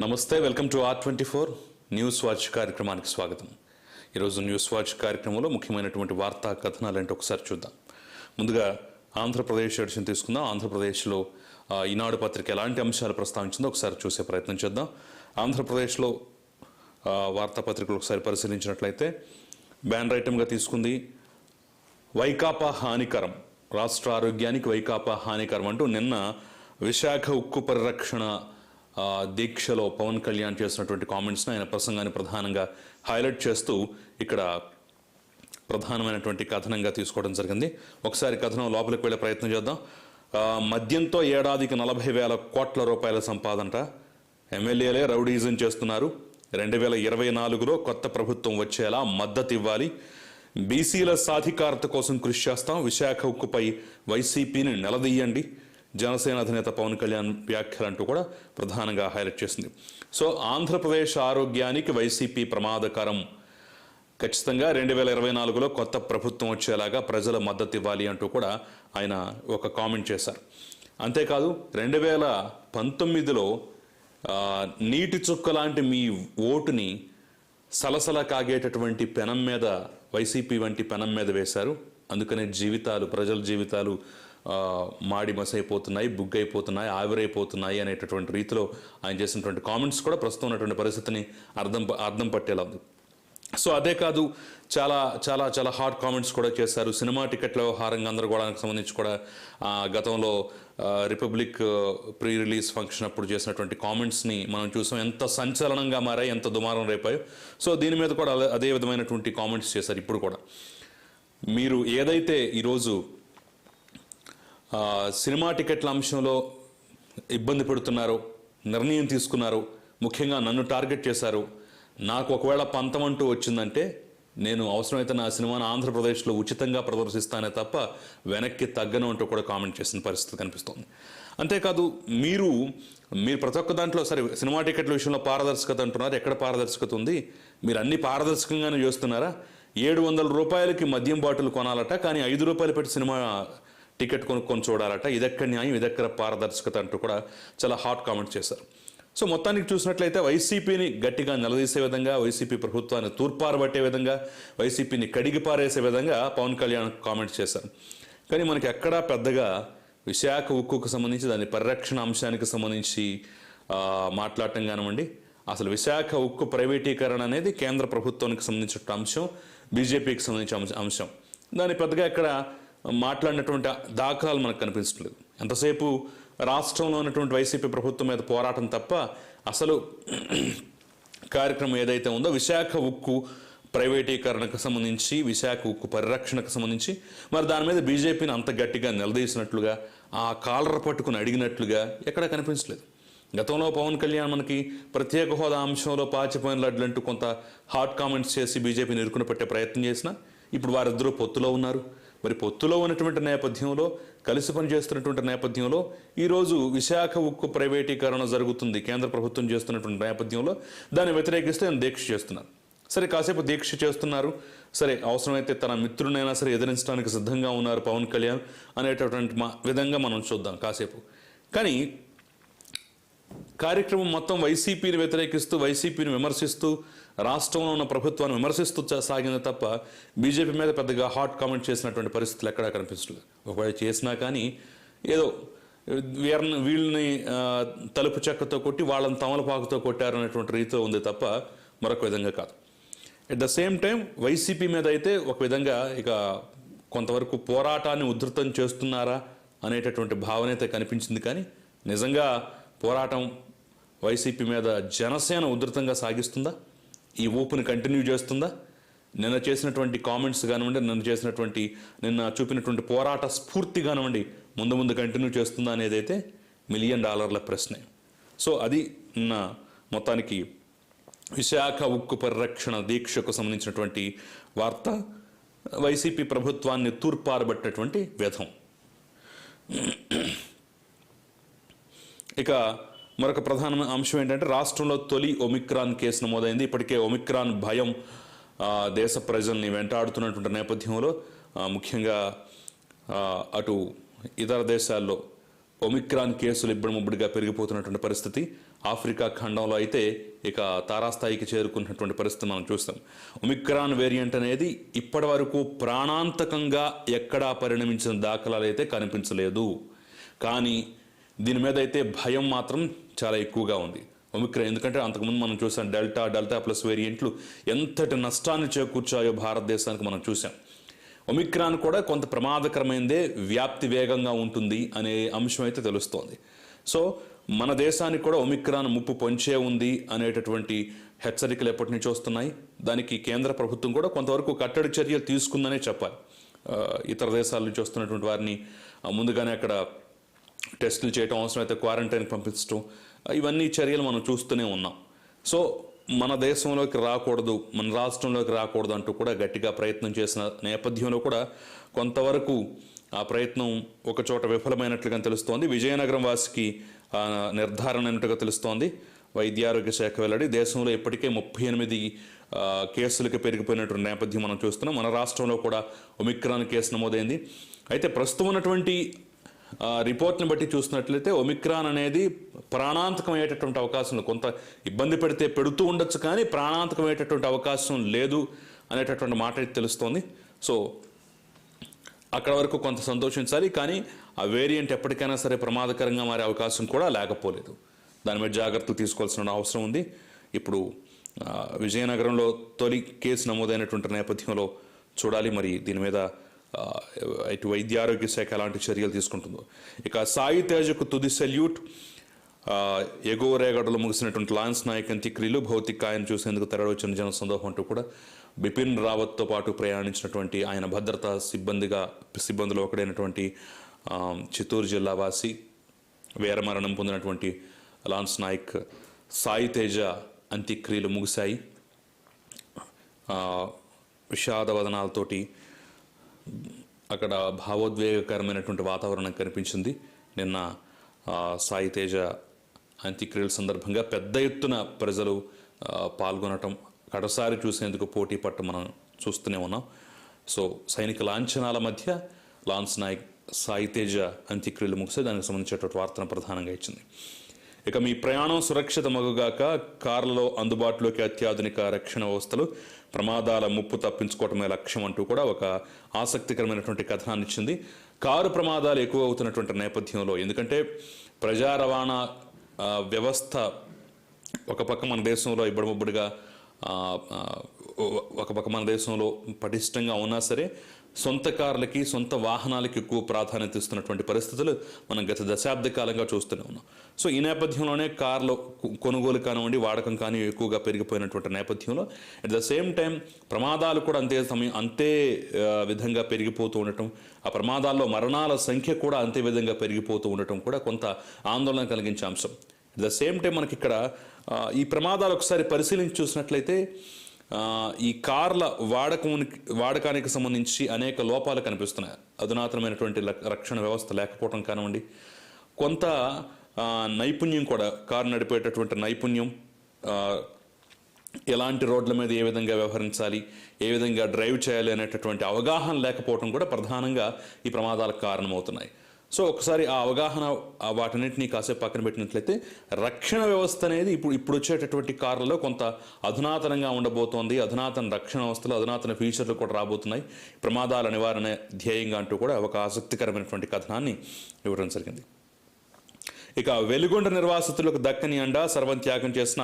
నమస్తే, welcome to R24 news watch కార్యక్రమానికి స్వాగతం. ఈరోజు న్యూస్ వాచ్ కార్యక్రమంలో ముఖ్యమైనటువంటి వార్తా కథనాలంటే ఒకసారి చూద్దాం. ముందుగా ఆంధ్రప్రదేశ్ ఎడిషన్ తీసుకుందాం. ఆంధ్రప్రదేశ్లో ఈనాడు పత్రిక ఎలాంటి అంశాలు ప్రస్తావించిందో ఒకసారి చూసే ప్రయత్నం చేద్దాం. ఆంధ్రప్రదేశ్లో వార్తాపత్రికలు ఒకసారి పరిశీలించినట్లయితే బ్యానర్ ఐటమ్గా తీసుకుంది వైకాపా హానికరం, రాష్ట్ర ఆరోగ్యానికి వైకాపా హానికరం అంటూ నిన్న విశాఖ ఉక్కు పరిరక్షణ దీక్షలో పవన్ కళ్యాణ్ చేసినటువంటి కామెంట్స్ని ఆయన ప్రసంగాన్ని ప్రధానంగా హైలైట్ చేస్తూ ఇక్కడ ప్రధానమైనటువంటి కథనంగా తీసుకోవడం జరిగింది. ఒకసారి కథనం లోపలికి వెళ్ళే ప్రయత్నం చేద్దాం. మద్యంతో ఏడాదికి 40,000 కోట్ల రూపాయల సంపాదనట, ఎమ్మెల్యేలే రౌడీజం చేస్తున్నారు, 2024లో కొత్త ప్రభుత్వం వచ్చేలా మద్దతు ఇవ్వాలి, బీసీల సాధికారత కోసం కృషి చేస్తాం, విశాఖ ఉక్కుపై వైసీపీని నిలదీయండి, జనసేన అధినేత పవన్ కళ్యాణ్ వ్యాఖ్యలంటూ కూడా ప్రధానంగా హైలైట్ చేసింది. సో ఆంధ్రప్రదేశ్ ఆరోగ్యానికి వైసీపీ ప్రమాదకరం, ఖచ్చితంగా 2024లో కొత్త ప్రభుత్వం వచ్చేలాగా ప్రజల మద్దతు ఇవ్వాలి అంటూ కూడా ఆయన ఒక కామెంట్ చేశారు. అంతేకాదు 2019లో నీటి చుక్క లాంటి మీ ఓటుని సలసల కాగేటటువంటి పెనం మీద, వైసీపీ వంటి పెనం మీద వేశారు, అందుకనే ప్రజల జీవితాలు మాడి మసైపోతున్నాయి, బుగ్గైపోతున్నాయి, ఆవిరైపోతున్నాయి అనేటటువంటి రీతిలో ఆయన చేసినటువంటి కామెంట్స్ కూడా ప్రస్తుతం ఉన్నటువంటి పరిస్థితిని అర్థం పట్టేలా ఉంది. సో అదే కాదు, చాలా చాలా చాలా హాట్ కామెంట్స్ కూడా చేశారు. సినిమా టికెట్ల వ్యవహారం గందరగోళానికి సంబంధించి కూడా గతంలో రిపబ్లిక్ ప్రీ రిలీజ్ ఫంక్షన్ అప్పుడు చేసినటువంటి కామెంట్స్ని మనం చూసాం, ఎంత సంచలనంగా మారాయి, ఎంత దుమారం రేపాయో. సో దీని మీద కూడా అదే విధమైనటువంటి కామెంట్స్ చేశారు. ఇప్పుడు కూడా మీరు ఏదైతే ఈరోజు సినిమా టికెట్ల అంశంలో ఇబ్బంది పెడుతున్నారో, నిర్ణయం తీసుకున్నారు, ముఖ్యంగా నన్ను టార్గెట్ చేశారు, నాకు ఒకవేళ పంతం అంటూ వచ్చిందంటే నేను అవసరమైతే నా సినిమాను ఆంధ్రప్రదేశ్లో ఉచితంగా ప్రదర్శిస్తానే తప్ప వెనక్కి తగ్గను అంటూ కూడా కామెంట్ చేసిన పరిస్థితి కనిపిస్తోంది. అంతేకాదు మీరు ప్రతి ఒక్క దాంట్లో సరే సినిమా టికెట్ల విషయంలో పారదర్శకత అంటున్నారు, ఎక్కడ పారదర్శకత ఉంది? మీరు అన్ని పారదర్శకంగానే చేస్తున్నారా? 700 రూపాయలకి మద్యం బాటిల్ కొనాలట, కానీ 5 రూపాయలు పెట్టి సినిమా టికెట్ కొనుక్కొని చూడాలట, ఇదెక్కడ న్యాయం, ఇదెక్కడ పారదర్శకత అంటూ కూడా చాలా హాట్ కామెంట్ చేశారు. సో మొత్తానికి చూసినట్లయితే వైసీపీని గట్టిగా నిలదీసే విధంగా, వైసీపీ ప్రభుత్వాన్ని తూర్పారబట్టే విధంగా, వైసీపీని కడిగి పారేసే విధంగా పవన్ కళ్యాణ్ కామెంట్స్ చేశారు. కానీ మనకి ఎక్కడా పెద్దగా విశాఖ ఉక్కుకు సంబంధించి, దాని పరిరక్షణ అంశానికి సంబంధించి మాట్లాడటం కానివ్వండి, అసలు విశాఖ ఉక్కు ప్రైవేటీకరణ అనేది కేంద్ర ప్రభుత్వానికి సంబంధించిన అంశం, బీజేపీకి సంబంధించిన అంశం, దాన్ని పెద్దగా ఇక్కడ మాట్లాడినటువంటి దాఖలాలు మనకు కనిపించట్లేదు. ఎంతసేపు రాష్ట్రంలో ఉన్నటువంటి వైసీపీ ప్రభుత్వం మీద పోరాటం తప్ప అసలు కార్యక్రమం ఏదైతే ఉందో విశాఖ ఉక్కు ప్రైవేటీకరణకు సంబంధించి, విశాఖ ఉక్కు పరిరక్షణకు సంబంధించి మరి దాని మీద బీజేపీని అంత గట్టిగా నిలదీసినట్లుగా, ఆ కాలర్ పట్టుకుని అడిగినట్లుగా ఎక్కడ కనిపించలేదు. గతంలో పవన్ కళ్యాణ్ మనకి ప్రత్యేక హోదా అంశంలో పాచిపోయిన లడ్లంటూ కొంత హాట్ కామెంట్స్ చేసి బీజేపీని ఇరుకుని పెట్టే ప్రయత్నం చేసినా ఇప్పుడు వారిద్దరూ పొత్తులో ఉన్నారు. మరి పొత్తులో ఉన్నటువంటి నేపథ్యంలో, కలిసి పనిచేస్తున్నటువంటి నేపథ్యంలో ఈరోజు విశాఖ ఉక్కు ప్రైవేటీకరణ జరుగుతుంది, కేంద్ర ప్రభుత్వం చేస్తున్నటువంటి నేపథ్యంలో దాన్ని వ్యతిరేకిస్తూ ఆయన దీక్ష చేస్తున్నారు. సరే, కాసేపు దీక్ష చేస్తున్నారు, సరే అవసరమైతే తన మిత్రునైనా సరే ఎదిరించడానికి సిద్ధంగా ఉన్నారు పవన్ కళ్యాణ్ అనేటటువంటి విధంగా మనం చూద్దాం కాసేపు. కానీ కార్యక్రమం మొత్తం వైసీపీని వ్యతిరేకిస్తూ, వైసీపీని విమర్శిస్తూ, రాష్ట్రంలో ఉన్న ప్రభుత్వాన్ని విమర్శిస్తూ సాగింది తప్ప బీజేపీ మీద పెద్దగా హాట్ కామెంట్ చేసినటువంటి పరిస్థితులు ఎక్కడా కనిపించలేదు. ఒకవేళ చేసినా కానీ ఏదో వీళ్ళని తలుపు చెక్కతో కొట్టి వాళ్ళని తమలపాకుతో కొట్టారనేటువంటి రీతిలో ఉంది తప్ప మరొక విధంగా కాదు. At the same time YCP మీద అయితే ఒక విధంగా ఇక కొంతవరకు పోరాటాన్ని ఉధృతం చేస్తున్నారా అనేటటువంటి భావన అయితే కనిపించింది. కానీ నిజంగా పోరాటం వైసీపీ మీద జనసేన ఉధృతంగా సాగిస్తుందా? ఈ ఊపుని కంటిన్యూ చేస్తుందా? నిన్న చేసినటువంటి కామెంట్స్ కానివ్వండి, నిన్న చూపినటువంటి పోరాట స్ఫూర్తి కానివ్వండి, ముందు కంటిన్యూ చేస్తుందా అనేది అయితే $1 మిలియన్ ప్రశ్నే. సో అది మొత్తానికి విశాఖ ఉక్కు పరిరక్షణ దీక్షకు సంబంధించినటువంటి వార్త, వైసీపీ ప్రభుత్వాన్ని తూర్పారబట్టినటువంటి విధం. ఇక మరొక ప్రధాన అంశం ఏంటంటే రాష్ట్రంలో తొలి ఒమిక్రాన్ కేసు నమోదైంది. ఇప్పటికే ఒమిక్రాన్ భయం దేశ ప్రజల్ని వెంటాడుతున్నటువంటి నేపథ్యంలో ముఖ్యంగా అటు ఇతర దేశాల్లో ఒమిక్రాన్ కేసులు ఇబ్బడిముబ్బడిగా పెరిగిపోతున్నటువంటి పరిస్థితి. ఆఫ్రికా ఖండంలో అయితే ఇక తారాస్థాయికి చేరుకున్నటువంటి పరిస్థితి మనం చూస్తాం. ఒమిక్రాన్ వేరియంట్ అనేది ఇప్పటి వరకు ప్రాణాంతకంగా ఎక్కడా పరిణమించిన దాఖలాలు అయితే కనిపించలేదు. కానీ దీని మీద అయితే భయం మాత్రం చాలా ఎక్కువగా ఉంది ఒమిక్రాన్. ఎందుకంటే అంతకుముందు మనం చూసాం డెల్టా ప్లస్ వేరియంట్లు ఎంతటి నష్టాన్ని చేకూర్చాయో భారతదేశానికి మనం చూసాం. ఒమిక్రాన్ కూడా కొంత ప్రమాదకరమైనదే, వ్యాప్తి వేగంగా ఉంటుంది అనే అంశం అయితే తెలుస్తోంది. సో మన దేశానికి కూడా ఒమిక్రాన్ ముప్పు పొంచే ఉంది అనేటటువంటి హెచ్చరికలు ఎప్పటి నుంచి వస్తున్నాయి. దానికి కేంద్ర ప్రభుత్వం కూడా కొంతవరకు కట్టడి చర్యలు తీసుకుందనే చెప్పాలి. ఇతర దేశాల నుంచి వస్తున్నటువంటి వారిని ముందుగానే అక్కడ టెస్టులు చేయడం, అవసరమైతే క్వారంటైన్కి పంపించడం, ఇవన్నీ చర్యలు మనం చూస్తూనే ఉన్నాం. సో మన దేశంలోకి రాకూడదు, మన రాష్ట్రంలోకి రాకూడదు అంటూ కూడా గట్టిగా ప్రయత్నం చేసిన నేపథ్యంలో కూడా కొంతవరకు ఆ ప్రయత్నం ఒకచోట విఫలమైనట్లుగా తెలుస్తోంది. విజయనగరం వాసికి నిర్ధారణ అయినట్టుగా తెలుస్తోంది. వైద్యారోగ్య శాఖ వెల్లడి. దేశంలో ఇప్పటికే 38 కేసులకి పెరిగిపోయినటువంటి నేపథ్యం మనం చూస్తున్నాం. మన రాష్ట్రంలో కూడా ఒమిక్రాన్ కేసు నమోదైంది. అయితే ప్రస్తుతం ఉన్నటువంటి రిపోర్ట్ని బట్టి చూసినట్లయితే ఒమిక్రాన్ అనేది ప్రాణాంతకమయ్యేటటువంటి అవకాశం, కొంత ఇబ్బంది పెడితే పెడుతూ ఉండొచ్చు కానీ ప్రాణాంతకమయ్యేటటువంటి అవకాశం లేదు అనేటటువంటి మాట అయితే తెలుస్తోంది. సో అక్కడ వరకు కొంత సంతోషించాలి. కానీ ఆ వేరియంట్ ఎప్పటికైనా సరే ప్రమాదకరంగా మారే అవకాశం కూడా లేకపోలేదు. దాని మీద జాగ్రత్తలు తీసుకోవాల్సిన అవసరం ఉంది. ఇప్పుడు విజయనగరంలో తొలి కేసు నమోదైనటువంటి నేపథ్యంలో చూడాలి మరి దీని మీద ఇటు వైద్య ఆరోగ్య శాఖ ఎలాంటి చర్యలు తీసుకుంటుందో. ఇక సాయి తేజకు తుది సెల్యూట్. ఎగువ రేగడలో ముగిసినటువంటి లాన్స్ నాయక్ అంత్యక్రియలు, భౌతిక ఆయన చూసేందుకు తరలివచ్చిన జన సందోహం అంటూ కూడా బిపిన్ రావత్తో పాటు ప్రయాణించినటువంటి ఆయన భద్రతా సిబ్బందిలో ఒకడైనటువంటి చిత్తూరు జిల్లా వాసి వీరమరణం పొందినటువంటి లాన్స్ నాయక్ సాయి తేజ అంత్యక్రియలు ముగిశాయి. విషాదవదనాలతోటి అక్కడ భావోద్వేగకరమైనటువంటి వాతావరణం కనిపించింది. నిన్న సాయి తేజ అంత్యక్రియల సందర్భంగా పెద్ద ఎత్తున ప్రజలు పాల్గొనటం, కడసారి చూసేందుకు పోటీ పట్టు మనం చూస్తూనే ఉన్నాం. సో సైనిక లాంఛనాల మధ్య లాన్స్ నాయక్ సాయి తేజ అంత్యక్రియలు ముగిసే దానికి సంబంధించినటువంటి వార్తను ప్రధానంగా ఇచ్చింది. ఇక మీ ప్రయాణం సురక్షితమగుగాక, కార్లలో అందుబాటులోకి అత్యాధునిక రక్షణ వ్యవస్థలు, ప్రమాదాల ముప్పు తప్పించుకోవటమే లక్ష్యం అంటూ కూడా ఒక ఆసక్తికరమైనటువంటి కథనాన్ని ఇచ్చింది. కారు ప్రమాదాలు ఎక్కువ అవుతున్నటువంటి నేపథ్యంలో, ఎందుకంటే ప్రజా రవాణా వ్యవస్థ ఒక పక్క మన దేశంలో ఇబ్బడిముబ్బడిగా ఒక పక్క మన దేశంలో పటిష్టంగా ఉన్నా సరే సొంత కార్లకి, సొంత వాహనాలకి ఎక్కువ ప్రాధాన్యత ఇస్తున్నటువంటి పరిస్థితులు మనం గత దశాబ్ద కాలంగా చూస్తూనే ఉన్నాం. సో ఈ నేపథ్యంలోనే కార్ల కొనుగోలు కానివ్వండి, వాడకం కానీ ఎక్కువగా పెరిగిపోయినటువంటి నేపథ్యంలో అట్ ద సేమ్ టైం ప్రమాదాలు కూడా అంతే విధంగా పెరిగిపోతూ ఉండటం, ఆ ప్రమాదాల్లో మరణాల సంఖ్య కూడా అంతే విధంగా పెరిగిపోతూ ఉండటం కూడా కొంత ఆందోళన కలిగించే అంశం. అట్ ద సేమ్ టైం మనకి ఇక్కడ ఈ ప్రమాదాలు ఒకసారి పరిశీలించి చూసినట్లయితే ఈ కార్ల వాడకానికి సంబంధించి అనేక లోపాలు కనిపిస్తున్నాయి. అధునాతనమైనటువంటి రక్షణ వ్యవస్థ లేకపోవడం కానివ్వండి, కొంత నైపుణ్యం కూడా, కారు నడిపేటటువంటి నైపుణ్యం, ఎలాంటి రోడ్ల మీద ఏ విధంగా వ్యవహరించాలి, ఏ విధంగా డ్రైవ్ చేయాలి అనేటటువంటి అవగాహన లేకపోవడం కూడా ప్రధానంగా ఈ ప్రమాదాలకు కారణమవుతున్నాయి. సో ఒకసారి ఆ అవగాహన వాటన్నిటినీ కాసేపు పక్కన పెట్టినట్లయితే రక్షణ వ్యవస్థ అనేది ఇప్పుడు వచ్చేటటువంటి కార్లలో కొంత అధునాతనంగా ఉండబోతోంది. అధునాతన రక్షణ వ్యవస్థలు, అధునాతన ఫీచర్లు కూడా రాబోతున్నాయి. ప్రమాదాల నివారణ ధ్యేయంగా అంటూ కూడా ఒక ఆసక్తికరమైనటువంటి కథనాన్ని ఇవ్వడం జరిగింది. ఇక వెలుగొండ నిర్వాసితులకు దక్కని అండ, సర్వం త్యాగం చేసిన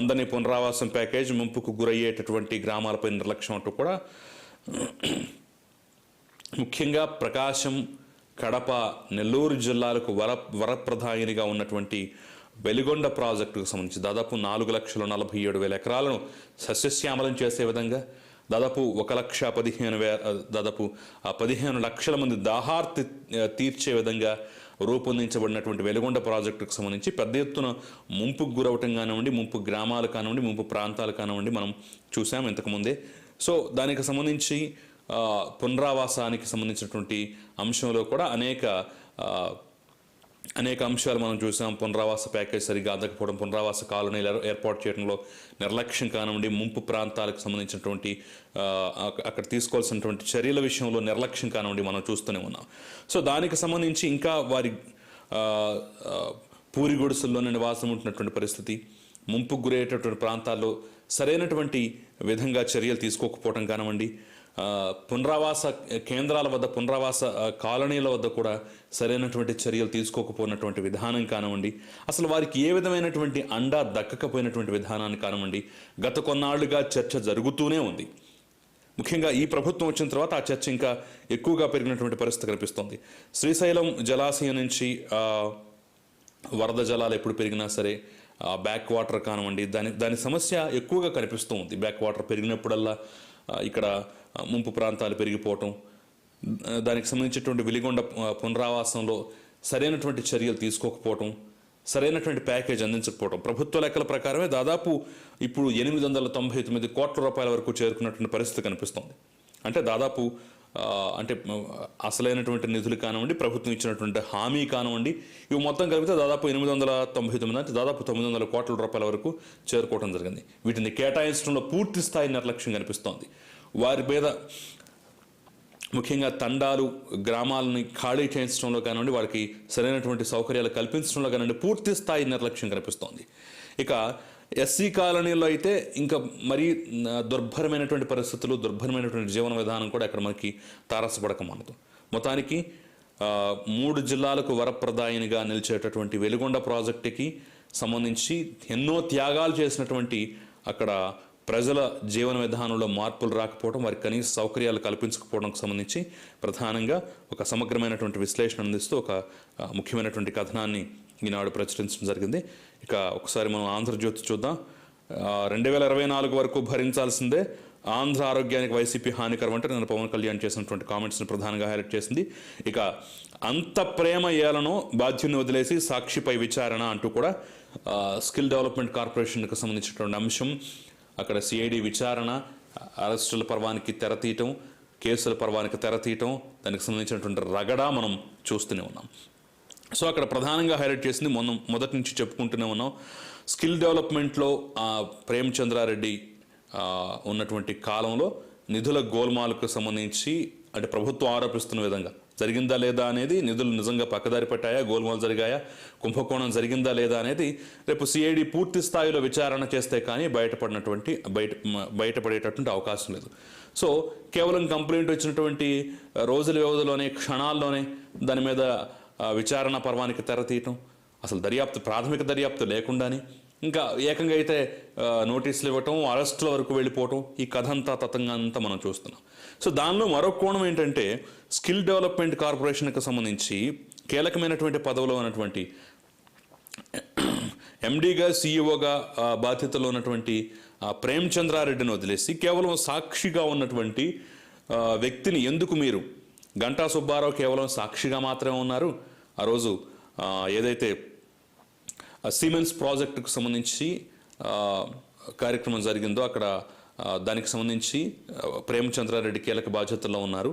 అందరినీ పునరావాసం ప్యాకేజ్, ముంపుకు గురయ్యేటటువంటి గ్రామాలపై నిర్లక్ష్యం అంటూ కూడా ముఖ్యంగా ప్రకాశం, కడప, నెల్లూరు జిల్లాలకు వరప్రధాయినిగా ఉన్నటువంటి వెలుగొండ ప్రాజెక్టుకు సంబంధించి దాదాపు 4,47,000 ఎకరాలను సస్యశ్యామలం చేసే విధంగా దాదాపు 1,15,000 దాదాపు 15 లక్షల మంది దాహార్తి తీర్చే విధంగా రూపొందించబడినటువంటి వెలుగొండ ప్రాజెక్టుకు సంబంధించి పెద్ద ఎత్తున ముంపుకు గురవటం కానివ్వండి, ముంపు గ్రామాలు కానివ్వండి, ముంపు ప్రాంతాలు కానివ్వండి మనం చూసాం ఇంతకుముందే. సో దానికి సంబంధించి పునరావాసానికి సంబంధించినటువంటి అంశంలో కూడా అనేక అంశాలు మనం చూసాం. పునరావాస ప్యాకేజ్ సరిగా అందకపోవడం, పునరావాస కాలనీలు ఏర్పాటు చేయడంలో నిర్లక్ష్యం కానివ్వండి, ముంపు ప్రాంతాలకు సంబంధించినటువంటి అక్కడ తీసుకోవాల్సినటువంటి చర్యల విషయంలో నిర్లక్ష్యం కానివ్వండి మనం చూస్తూనే ఉన్నాం. సో దానికి సంబంధించి ఇంకా వారి పూరి గుడిసెల్లోనే నివాసం ఉంటున్నటువంటి పరిస్థితి, ముంపుకు గురయ్యేటటువంటి ప్రాంతాల్లో సరైనటువంటి విధంగా చర్యలు తీసుకోకపోవడం కానివ్వండి, పునరావాస కేంద్రాల వద్ద, పునరావాస కాలనీల వద్ద కూడా సరైనటువంటి చర్యలు తీసుకోకపోయినటువంటి విధానం కానివ్వండి, అసలు వారికి ఏ విధమైనటువంటి అండా దక్కకపోయినటువంటి విధానాన్ని కానివ్వండి, గత కొన్నాళ్లుగా చర్చ జరుగుతూనే ఉంది. ముఖ్యంగా ఈ ప్రభుత్వం వచ్చిన తర్వాత ఆ చర్చ ఇంకా ఎక్కువగా పెరిగినటువంటి పరిస్థితి కనిపిస్తోంది. శ్రీశైలం జలాశయం నుంచి వరద జలాలు ఎప్పుడు పెరిగినా సరే బ్యాక్ వాటర్ కానివ్వండి, దాని సమస్య ఎక్కువగా కనిపిస్తూ ఉంది. బ్యాక్ వాటర్ పెరిగినప్పుడల్లా ఇక్కడ ముంపు ప్రాంతాలు పెరిగిపోవటం, దానికి సంబంధించినటువంటి వెలిగొండ పునరావాసంలో సరైనటువంటి చర్యలు తీసుకోకపోవటం, సరైనటువంటి ప్యాకేజ్ అందించకపోవడం, ప్రభుత్వ లెక్కల ప్రకారమే దాదాపు ఇప్పుడు 899 కోట్ల రూపాయల వరకు చేరుకున్నటువంటి పరిస్థితి కనిపిస్తోంది. అంటే దాదాపు అసలైనటువంటి నిధులు కానివ్వండి, ప్రభుత్వం ఇచ్చినటువంటి హామీ కానివ్వండి, ఇవి మొత్తం కలిపితే దాదాపు 899 అంటే దాదాపు 900 కోట్ల రూపాయల వరకు చేరుకోవడం జరిగింది. వీటిని కేటాయించడంలో పూర్తి స్థాయి నిర్లక్ష్యం కనిపిస్తోంది. వారి మీద ముఖ్యంగా తండాలు, గ్రామాలని ఖాళీ చేయించడంలో కానివ్వండి, వారికి సరైనటువంటి సౌకర్యాలు కల్పించడంలో కానివ్వండి పూర్తి స్థాయి నిర్లక్ష్యం కనిపిస్తోంది. ఇక ఎస్సీ కాలనీలో అయితే ఇంకా మరీ దుర్భరమైనటువంటి పరిస్థితులు, దుర్భరమైనటువంటి జీవన విధానం కూడా అక్కడ మనకి తారసపడకమన్నదు. మొత్తానికి 3 జిల్లాలకు వరప్రదాయినిగా నిలిచేటటువంటి వెలిగొండ ప్రాజెక్టుకి సంబంధించి ఎన్నో త్యాగాలు చేసినటువంటి అక్కడ ప్రజల జీవన విధానంలో మార్పులు రాకపోవడం, వారికి కనీస సౌకర్యాలు కల్పించకపోవడానికి సంబంధించి ప్రధానంగా ఒక సమగ్రమైనటువంటి విశ్లేషణ అందిస్తూ ఒక ముఖ్యమైనటువంటి కథనాన్ని ఈనాడు ప్రచురించడం జరిగింది. ఇక ఒకసారి మనం ఆంధ్రజ్యోతి చూద్దాం. 2024 వరకు భరించాల్సిందే, ఆంధ్ర ఆరోగ్యానికి వైసీపీ హానికరం అంటే నేను పవన్ కళ్యాణ్ చేసినటువంటి కామెంట్స్ని ప్రధానంగా హైలైట్ చేసింది. ఇక అంత ప్రేమ ఏలనో బాధ్యుని వదిలేసి సాక్షిపై విచారణ అంటూ కూడా స్కిల్ డెవలప్మెంట్ కార్పొరేషన్కి సంబంధించినటువంటి అంశం, అక్కడ సిఐడి విచారణ, అరెస్టుల పర్వానికి తెరతీయటం, కేసుల పర్వానికి తెరతీయటం, దానికి సంబంధించినటువంటి రగడా మనం చూస్తూనే ఉన్నాం. సో అక్కడ ప్రధానంగా హైలైట్ చేసింది మొదటి నుంచి చెప్పుకుంటూనే ఉన్నాం. స్కిల్ డెవలప్మెంట్లో ప్రేమచంద్రారెడ్డి ఉన్నటువంటి కాలంలో నిధుల గోల్మాలకు సంబంధించి అంటే ప్రభుత్వం ఆరోపిస్తున్న విధంగా జరిగిందా లేదా అనేది, నిధులు నిజంగా పక్కదారి పట్టాయా, గోల్మాల్ జరిగాయా, కుంభకోణం జరిగిందా లేదా అనేది రేపు సిఐడి పూర్తి స్థాయిలో విచారణ చేస్తే కానీ బయటపడేటటువంటి అవకాశం లేదు. సో కేవలం కంప్లైంట్ వచ్చినటువంటి రోజుల వ్యవధిలోనే, క్షణాల్లోనే దాని మీద విచారణ పర్వానికి తెరతీయటం, అసలు ప్రాథమిక దర్యాప్తు లేకుండానే ఇంకా ఏకంగా అయితే నోటీసులు ఇవ్వటం, అరెస్టుల వరకు వెళ్ళిపోవటం, ఈ కథ అంతా తతంగా అంతా మనం చూస్తున్నాం. సో దానిలో మరో కోణం ఏంటంటే స్కిల్ డెవలప్మెంట్ కార్పొరేషన్కి సంబంధించి కీలకమైనటువంటి పదవిలో ఉన్నటువంటి ఎండీగా, సీఈఓగా బాధ్యతలో ఉన్నటువంటి ప్రేమచంద్రారెడ్డిని వదిలేసి కేవలం సాక్షిగా ఉన్నటువంటి వ్యక్తిని ఎందుకు మీరు, గంటా సుబ్బారావు కేవలం సాక్షిగా మాత్రమే ఉన్నారు. ఆ రోజు ఏదైతే సిమెన్స్ ప్రాజెక్టుకు సంబంధించి కార్యక్రమం జరిగిందో అక్కడ దానికి సంబంధించి ప్రేమచంద్రారెడ్డి కీలక బాధ్యతల్లో ఉన్నారు.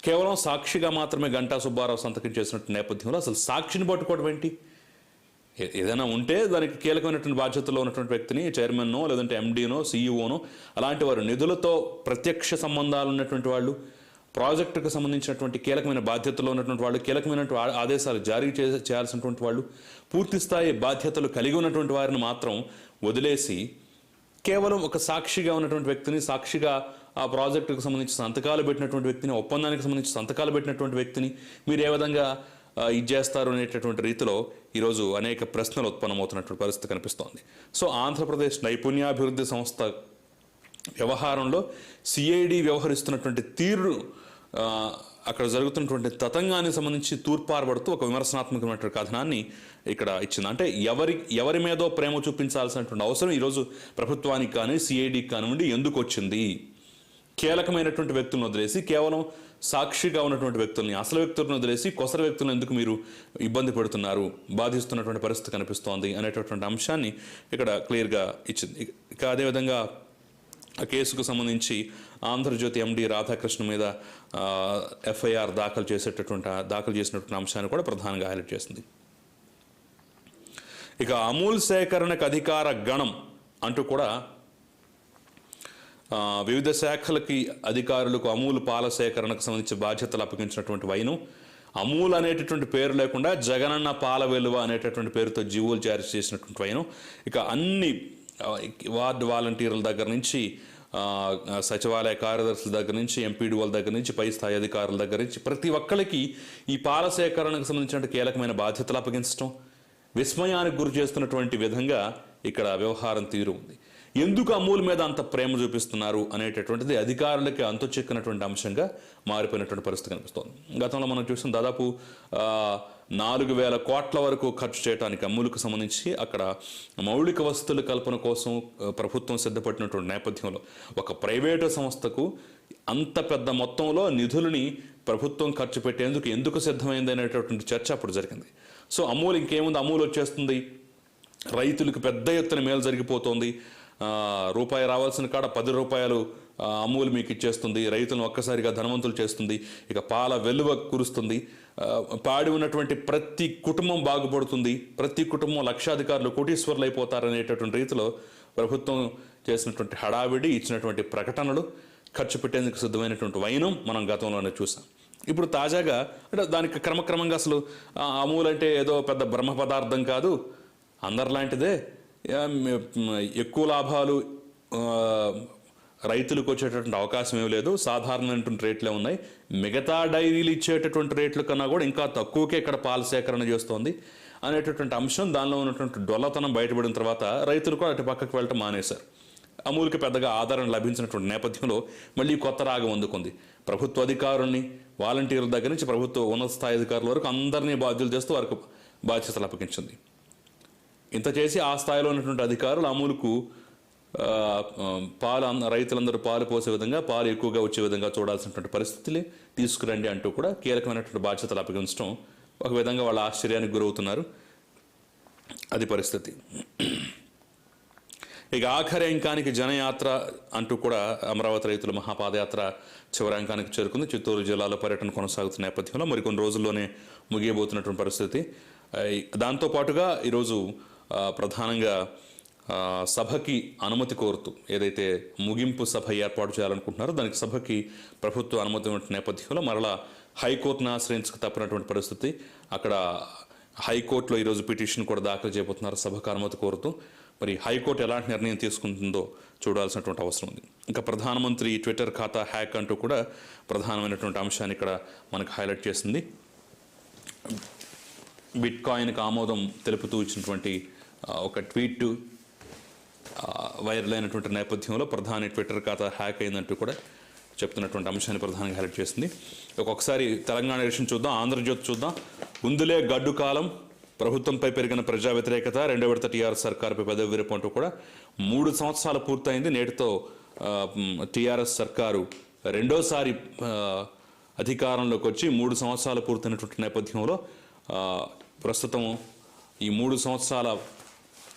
కేవలం సాక్షిగా మాత్రమే గంటా సుబ్బారావు సంతకం చేసినట్టు నేపథ్యంలో అసలు సాక్షిని పట్టుకోవడం ఏంటి? ఏదైనా ఉంటే దానికి కీలకమైనటువంటి బాధ్యతలో ఉన్నటువంటి వ్యక్తిని, చైర్మన్నో లేదంటే ఎండీనో, సీఈఓనో, అలాంటి వారు నిధులతో ప్రత్యక్ష సంబంధాలు ఉన్నటువంటి వాళ్ళు, ప్రాజెక్టుకు సంబంధించినటువంటి కీలకమైన బాధ్యతలో ఉన్నటువంటి వాళ్ళు, కీలకమైనటువంటి ఆదేశాలు జారీ చేయాల్సినటువంటి వాళ్ళు, పూర్తి స్థాయి బాధ్యతలు కలిగి ఉన్నటువంటి వారిని మాత్రం వదిలేసి కేవలం ఒక సాక్షిగా ఉన్నటువంటి వ్యక్తిని, సాక్షిగా ఆ ప్రాజెక్టుకు సంబంధించి సంతకాలు పెట్టినటువంటి వ్యక్తిని, ఒప్పందానికి సంబంధించి సంతకాలు పెట్టినటువంటి వ్యక్తిని మీరు ఏ విధంగా ఇది చేస్తారు అనేటటువంటి రీతిలో ఈరోజు అనేక ప్రశ్నలు ఉత్పన్నమవుతున్నటువంటి పరిస్థితి కనిపిస్తోంది. సో ఆంధ్రప్రదేశ్ నైపుణ్యాభివృద్ధి సంస్థ వ్యవహారంలో సిఐడి వ్యవహరిస్తున్నటువంటి తీరు, అక్కడ జరుగుతున్నటువంటి తతంగానికి సంబంధించి తూర్పారబడుతూ ఒక విమర్శనాత్మకమైనటువంటి కథనాన్ని ఇక్కడ ఇచ్చింది. అంటే ఎవరి మీదో ప్రేమ చూపించాల్సినటువంటి అవసరం ఈరోజు ప్రభుత్వానికి కానీ సిఐడికి కానివ్వండి ఎందుకు వచ్చింది? కీలకమైనటువంటి వ్యక్తులను వదిలేసి కేవలం సాక్షిగా ఉన్నటువంటి వ్యక్తుల్ని, అసలు వ్యక్తులను వదిలేసి కొసర వ్యక్తులను ఎందుకు మీరు ఇబ్బంది పెడుతున్నారు, బాధిస్తున్నటువంటి పరిస్థితి కనిపిస్తోంది అనేటటువంటి అంశాన్ని ఇక్కడ క్లియర్గా ఇచ్చింది. ఇక అదేవిధంగా ఆ కేసుకు సంబంధించి ఆంధ్రజ్యోతి ఎండి రాధాకృష్ణ మీద ఎఫ్ఐఆర్ దాఖలు చేసినటువంటి అంశాన్ని కూడా ప్రధానంగా హైలైట్ చేసింది. ఇక అమూల్ సేకరణకు అధికార గణం అంటూ కూడా వివిధ శాఖలకి అధికారులకు అమూల్ పాల సేకరణకు సంబంధించి బాధ్యతలు అప్పగించినటువంటి వైను, అమూల్ అనేటటువంటి పేరు లేకుండా జగనన్న పాల వెలువ అనేటటువంటి పేరుతో జీవోలు జారీ చేసినటువంటి వైనం ఇక అన్ని వార్డు వాలంటీర్ల దగ్గర నుంచి సచివాలయ కార్యదర్శుల దగ్గర నుంచి ఎంపీడీఓల దగ్గర నుంచి పై స్థాయి అధికారుల దగ్గర నుంచి ప్రతి ఒక్కరికి ఈ పాల సేకరణకు సంబంధించిన కీలకమైన బాధ్యతలు అప్పగించడం విస్మయానికి గురి చేస్తున్నటువంటి విధంగా ఇక్కడ వ్యవహారం తీరు ఉంది. ఎందుకు అమూల్ మీద అంత ప్రేమ చూపిస్తున్నారు అనేటటువంటిది అధికారులకి అంతు చిక్కినటువంటి అంశంగా మారిపోయినటువంటి పరిస్థితి కనిపిస్తోంది. గతంలో మనం చూసిన దాదాపు 4,000 కోట్ల వరకు ఖర్చు చేయడానికి అమూల్కు సంబంధించి అక్కడ మౌలిక వసతుల కల్పన కోసం ప్రభుత్వం సిద్ధపడినటువంటి నేపథ్యంలో ఒక ప్రైవేటు సంస్థకు అంత పెద్ద మొత్తంలో నిధులని ప్రభుత్వం ఖర్చు పెట్టేందుకు ఎందుకు సిద్ధమైంది అనేటటువంటి చర్చ అప్పుడు జరిగింది. సో అమూల్ ఇంకేముంది, అమూల్ వచ్చేస్తుంది, రైతులకు పెద్ద ఎత్తున మేలు జరిగిపోతుంది, రూపాయి రావాల్సిన కాడ 10 రూపాయలు అమూల్ మీకు ఇచ్చేస్తుంది, రైతులను ఒక్కసారిగా ధనవంతులు చేస్తుంది, ఇక పాల వెలువ కురుస్తుంది, పాడి ఉన్నటువంటి ప్రతి కుటుంబం బాగుపడుతుంది, ప్రతి కుటుంబం లక్షాధికారులు కోటీశ్వర్లు అయిపోతారనేటటువంటి రీతిలో ప్రభుత్వం చేసినటువంటి హడావిడి, ఇచ్చినటువంటి ప్రకటనలు, ఖర్చు పెట్టేందుకు సిద్ధమైనటువంటి వైనం మనం గతంలోనే చూసాం. ఇప్పుడు తాజాగా అంటే దానికి క్రమక్రమంగా అసలు అమూల్ అంటే ఏదో పెద్ద బ్రహ్మ పదార్థం కాదు, అందరిలాంటిదే, ఎక్కువ లాభాలు రైతులకు వచ్చేటటువంటి అవకాశం ఏమి లేదు, సాధారణమైనటువంటి రేట్లే ఉన్నాయి, మిగతా డైరీలు ఇచ్చేటటువంటి రేట్ల కన్నా కూడా ఇంకా తక్కువకే ఇక్కడ పాల సేకరణ చేస్తోంది అనేటటువంటి అంశం, దానిలో ఉన్నటువంటి డొల్లతనం బయటపడిన తర్వాత రైతులు కూడా అటు పక్కకు వెళ్ళటం మానేశారు. అమూల్కి పెద్దగా ఆదరణ లభించినటువంటి నేపథ్యంలో మళ్ళీ కొత్త రాగం అందుకుంది. ప్రభుత్వ అధికారుల్ని, వాలంటీర్ల దగ్గర నుంచి ప్రభుత్వ ఉన్నత స్థాయి అధికారుల వరకు అందరినీ బాధ్యులు చేస్తూ వారికి బాధ్యతలు అప్పగించింది. ఇంత చేసి ఆ స్థాయిలో ఉన్నటువంటి అధికారులు అమూల్కు రైతులందరూ పాలు పోసే విధంగా, పాలు ఎక్కువగా వచ్చే విధంగా చూడాల్సినటువంటి పరిస్థితులే తీసుకురండి అంటూ కూడా కీలకమైనటువంటి బాధ్యతలు అప్పగించడం ఒక విధంగా వాళ్ళ ఆశ్చర్యానికి గురవుతున్నారు. అది పరిస్థితి. ఇక ఆఖరి అంకానికి జనయాత్ర అంటూ కూడా అమరావతి రైతుల మహాపాదయాత్ర చివరి అంకానికి చేరుకుంది. చిత్తూరు జిల్లాలో పర్యటన కొనసాగుతున్న నేపథ్యంలో మరికొన్ని రోజుల్లోనే ముగియబోతున్నటువంటి పరిస్థితి. దాంతోపాటుగా ఈరోజు ప్రధానంగా సభకి అనుమతి కోరుతూ ఏదైతే ముగింపు సభ ఏర్పాటు చేయాలనుకుంటున్నారో దానికి సభకి ప్రభుత్వ అనుమతి ఉన్న నేపథ్యంలో మరలా హైకోర్టును ఆశ్రయించక తప్పినటువంటి పరిస్థితి. అక్కడ హైకోర్టులో ఈరోజు పిటిషన్ కూడా దాఖలు చేయబోతున్నారు సభకు అనుమతి కోరుతూ. మరి హైకోర్టు ఎలాంటి నిర్ణయం తీసుకుంటుందో చూడాల్సినటువంటి అవసరం ఉంది. ఇంకా ప్రధానమంత్రి ట్విట్టర్ ఖాతా హ్యాక్ అంటూ కూడా ప్రధానమైనటువంటి అంశాన్ని ఇక్కడ మనకు హైలైట్ చేసింది. బిట్కాయిన్కి ఆమోదం తెలుపుతూ ఇచ్చినటువంటి ఒక ట్వీట్ వైరల్ అయినటువంటి నేపథ్యంలో ప్రధాని ట్విట్టర్ ఖాతా హ్యాక్ అయిందంటూ కూడా చెప్తున్నటువంటి అంశాన్ని ప్రధానంగా హైలైట్ చేసింది. ఒక్కొక్కసారి తెలంగాణ ఎడిషన్ చూద్దాం, ఆంధ్రజ్యోతి చూద్దాం. ఉందులే గడ్డు కాలం, ప్రభుత్వంపై పెరిగిన ప్రజా వ్యతిరేకత, 2వ విడత టీఆర్ఎస్ సర్కారుపై పెదవి విరుపు అంటూ కూడా 3 సంవత్సరాలు పూర్తయింది. నేటితో టీఆర్ఎస్ సర్కారు రెండోసారి అధికారంలోకి వచ్చి 3 సంవత్సరాలు పూర్తయినటువంటి నేపథ్యంలో ప్రస్తుతం ఈ 3 సంవత్సరాల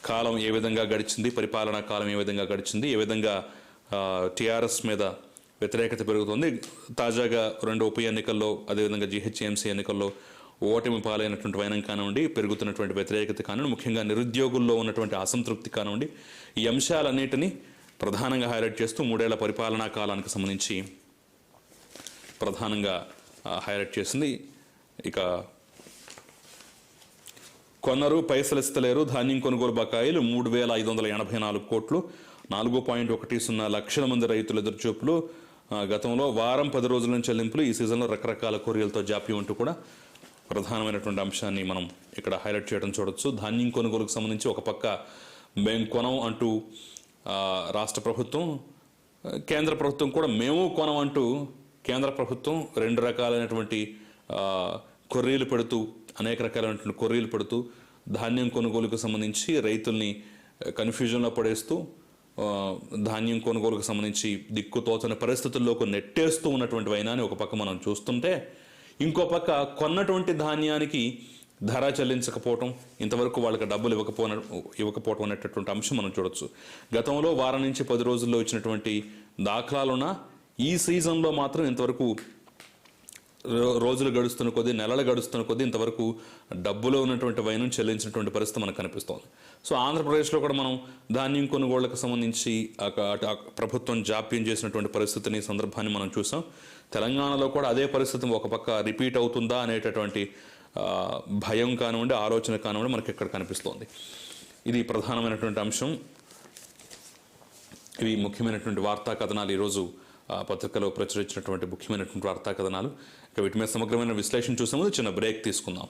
కాలం ఏ విధంగా గడిచింది, పరిపాలనా కాలం ఏ విధంగా గడిచింది, ఏ విధంగా టీఆర్ఎస్ మీద వ్యతిరేకత పెరుగుతుంది, తాజాగా 2 ఉప ఎన్నికల్లో అదేవిధంగా జీహెచ్ఎంసీ ఎన్నికల్లో ఓటమి పాలైనటువంటి వైనం కానివ్వండి, పెరుగుతున్నటువంటి వ్యతిరేకత కానివ్వండి, ముఖ్యంగా నిరుద్యోగుల్లో ఉన్నటువంటి అసంతృప్తి కానివ్వండి, ఈ అంశాలన్నిటినీ ప్రధానంగా హైలైట్ చేస్తూ 3 ఏళ్ల పరిపాలనా కాలానికి సంబంధించి ప్రధానంగా హైలైట్ చేసింది. ఇక కొన్నరు పైసలు ఇస్తలేరు, ధాన్యం కొనుగోలు బకాయిలు 3,584 కోట్లు, 4.10 లక్షల మంది రైతుల ఎదురుచూపులు, గతంలో వారం 10 రోజుల నుంచి చెల్లింపులు, ఈ సీజన్లో రకరకాల కొరియలతో జాప్యం అంటూ కూడా ప్రధానమైనటువంటి అంశాన్ని మనం ఇక్కడ హైలైట్ చేయడం చూడొచ్చు. ధాన్యం కొనుగోలుకు సంబంధించి ఒక పక్క మేము కొనం అంటూ రాష్ట్ర ప్రభుత్వం, కేంద్ర ప్రభుత్వం కూడా మేము కొనం అంటూ కేంద్ర ప్రభుత్వం 2 రకాలైనటువంటి కొర్రీలు పెడుతూ, అనేక రకాలైనటువంటి కొర్రీలు పెడుతూ ధాన్యం కొనుగోలుకు సంబంధించి రైతుల్ని కన్ఫ్యూజన్లో పడేస్తూ, ధాన్యం కొనుగోలుకు సంబంధించి దిక్కుతోచని పరిస్థితుల్లోకి నెట్టేస్తూ ఉన్నటువంటి వైనాన్ని ఒక పక్క మనం చూస్తుంటే, ఇంకో పక్క కొన్నటువంటి ధాన్యానికి ధర చెల్లించకపోవటం, ఇంతవరకు వాళ్ళకి డబ్బులు ఇవ్వకపోవటం అనేటటువంటి అంశం మనం చూడొచ్చు. గతంలో వారం నుంచి 10 రోజుల్లో ఇచ్చినటువంటి దాఖలాలున్న ఈ సీజన్లో మాత్రం ఇంతవరకు రోజులు గడుస్తున్న కొద్దీ, నెలలు గడుస్తున్న కొద్దీ ఇంతవరకు డబ్బులో ఉన్నటువంటి వైనం చెల్లించినటువంటి పరిస్థితి మనకు కనిపిస్తోంది. సో ఆంధ్రప్రదేశ్లో కూడా మనం ధాన్యం కొనుగోళ్లకు సంబంధించి ప్రభుత్వం జాప్యం చేసినటువంటి పరిస్థితిని, సందర్భాన్ని మనం చూసాం. తెలంగాణలో కూడా అదే పరిస్థితి ఒక పక్క రిపీట్ అవుతుందా అనేటటువంటి భయం కానివ్వండి, ఆలోచన కానివ్వండి మనకి ఇక్కడ కనిపిస్తోంది. ఇది ప్రధానమైనటువంటి అంశం. ఇవి ముఖ్యమైనటువంటి వార్తా కథనాలు, ఈరోజు పత్రికలో ప్రచురించినటువంటి ముఖ్యమైనటువంటి వార్తా కథనాలు. ఇక వీటి మీద సమగ్రమైన విశ్లేషణ చూసే ముందు చిన్న బ్రేక్ తీసుకుందాం.